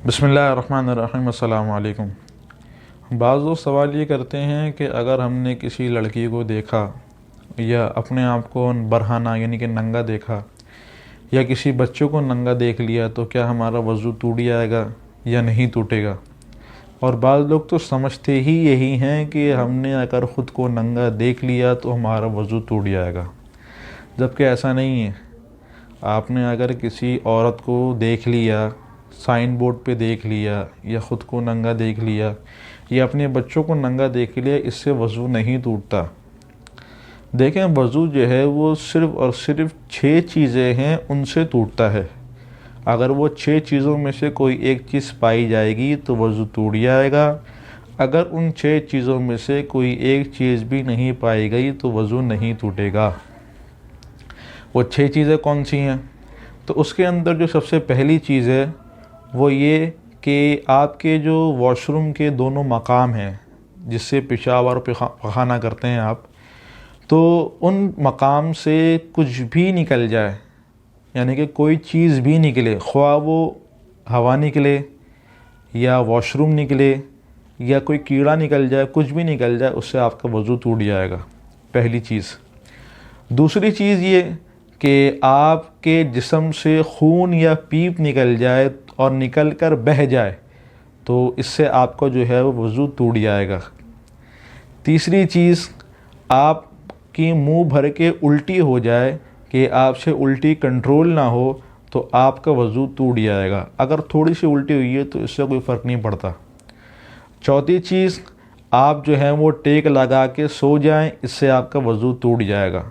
बिस्मिल्लाहिर्रहमानिर्रहीम, अस्सलामु अलैकुम। बाज़ लोग सवाल ये करते हैं कि अगर हमने किसी लड़की को देखा या अपने आप को बरहाना यानी कि नंगा देखा या किसी बच्चों को नंगा देख लिया तो क्या हमारा वज़ू टूट जाएगा या नहीं टूटेगा। और बाज़ लोग तो समझते ही यही हैं कि हमने अगर ख़ुद को नंगा देख लिया तो हमारा वज़ू टूट जाएगा, जबकि ऐसा नहीं है। आपने अगर किसी औरत को देख लिया, साइन बोर्ड पे देख लिया या ख़ुद को नंगा देख लिया या अपने बच्चों को नंगा देख लिया, इससे वज़ू नहीं टूटता। देखें, वज़ू जो है वो सिर्फ़ और सिर्फ 6 चीज़ें हैं, उनसे टूटता है। अगर वो 6 चीज़ों में से कोई एक चीज़ पाई जाएगी तो वज़ू टूट जाएगा। अगर उन 6 चीज़ों में से कोई एक चीज़ भी नहीं पाई गई तो वज़ू नहीं टूटेगा। वो 6 चीज़ें कौन सी हैं? तो उसके अंदर जो सबसे पहली चीज़ है वो ये कि आपके जो वॉशरूम के दोनों मकाम हैं जिससे पेशाब और पखाना करते हैं आप, तो उन मकाम से कुछ भी निकल जाए, यानी कि कोई चीज़ भी निकले, ख्वाह वो हवा निकले या वॉशरूम निकले या कोई कीड़ा निकल जाए, कुछ भी निकल जाए, उससे आपका वज़ू टूट जाएगा। पहली चीज़। दूसरी चीज़ ये कि आपके जिस्म से खून या पीप निकल जाए और निकल कर बह जाए तो इससे आपका जो है वो वज़ू टूट जाएगा। तीसरी चीज़, आपकी मुंह भर के उल्टी हो जाए कि आपसे उल्टी कंट्रोल ना हो तो आपका वज़ू टूट जाएगा। अगर थोड़ी सी उल्टी हुई है तो इससे कोई फ़र्क नहीं पड़ता। चौथी चीज़, आप जो है वो टेक लगा के सो जाएं, इससे आपका वज़ू टूट जाएगा।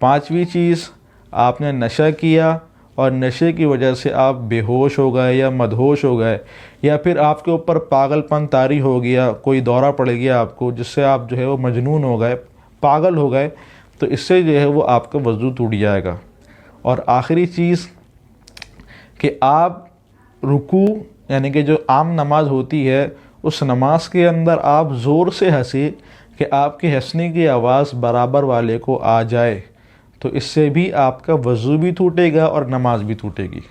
पांचवी चीज़, आपने नशा किया और नशे की वजह से आप बेहोश हो गए या मदहोश हो गए या फिर आपके ऊपर पागलपन तारी हो गया, कोई दौरा पड़ गया आपको जिससे आप जो है वो मजनून हो गए, पागल हो गए, तो इससे जो है वो आपका वज़ू टूट जाएगा। और आखिरी चीज़ कि आप रुकू यानी कि जो आम नमाज होती है उस नमाज के अंदर आप ज़ोर से हंसे कि आपके हंसने की आवाज़ बराबर वाले को आ जाए, तो इससे भी आपका वज़ू भी टूटेगा और नमाज भी टूटेगी।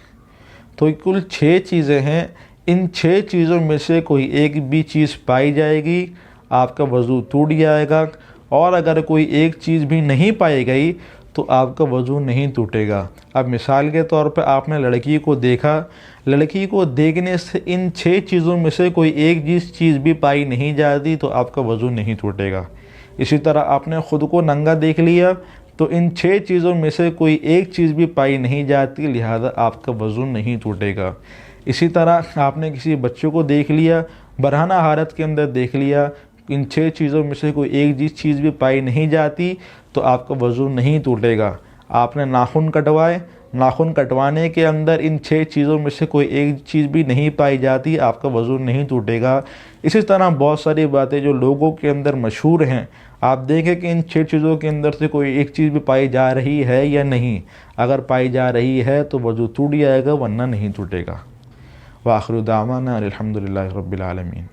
तो कुल 6 चीज़ें हैं। इन 6 चीज़ों में से कोई एक भी चीज़ पाई जाएगी, आपका वज़ू टूट जाएगा। और अगर कोई एक चीज़ भी नहीं पाई गई तो आपका वज़ू नहीं टूटेगा। अब मिसाल के तौर पर आपने लड़की को देखा, लड़की को देखने से इन 6 चीज़ों में से कोई एक चीज़ भी पाई नहीं जाती तो आपका वज़ू नहीं टूटेगा। इसी तरह आपने ख़ुद को नंगा देख लिया तो इन 6 चीज़ों में से कोई एक चीज़ भी पाई नहीं जाती, लिहाजा आपका वज़ू नहीं टूटेगा। इसी तरह आपने किसी बच्चों को देख लिया, बरहना हालत के अंदर देख लिया, इन 6 चीज़ों में से कोई एक चीज़ भी पाई नहीं जाती तो आपका वज़ू नहीं टूटेगा। आपने नाखून कटवाए, नाखून कटवाने के अंदर इन 6 चीज़ों में से कोई एक चीज़ भी नहीं पाई जाती, आपका वज़ू नहीं टूटेगा। इसी तरह बहुत सारी बातें जो लोगों के अंदर मशहूर हैं, आप देखें कि इन 6 चीज़ों के अंदर से कोई एक चीज़ भी पाई जा रही है या नहीं। अगर पाई जा रही है तो वज़ू टूट जाएगा, वरना नहीं टूटेगा। व आखिरु दावाना अनिल हम्दुलिल्लाहि रब्बिल आलमीन।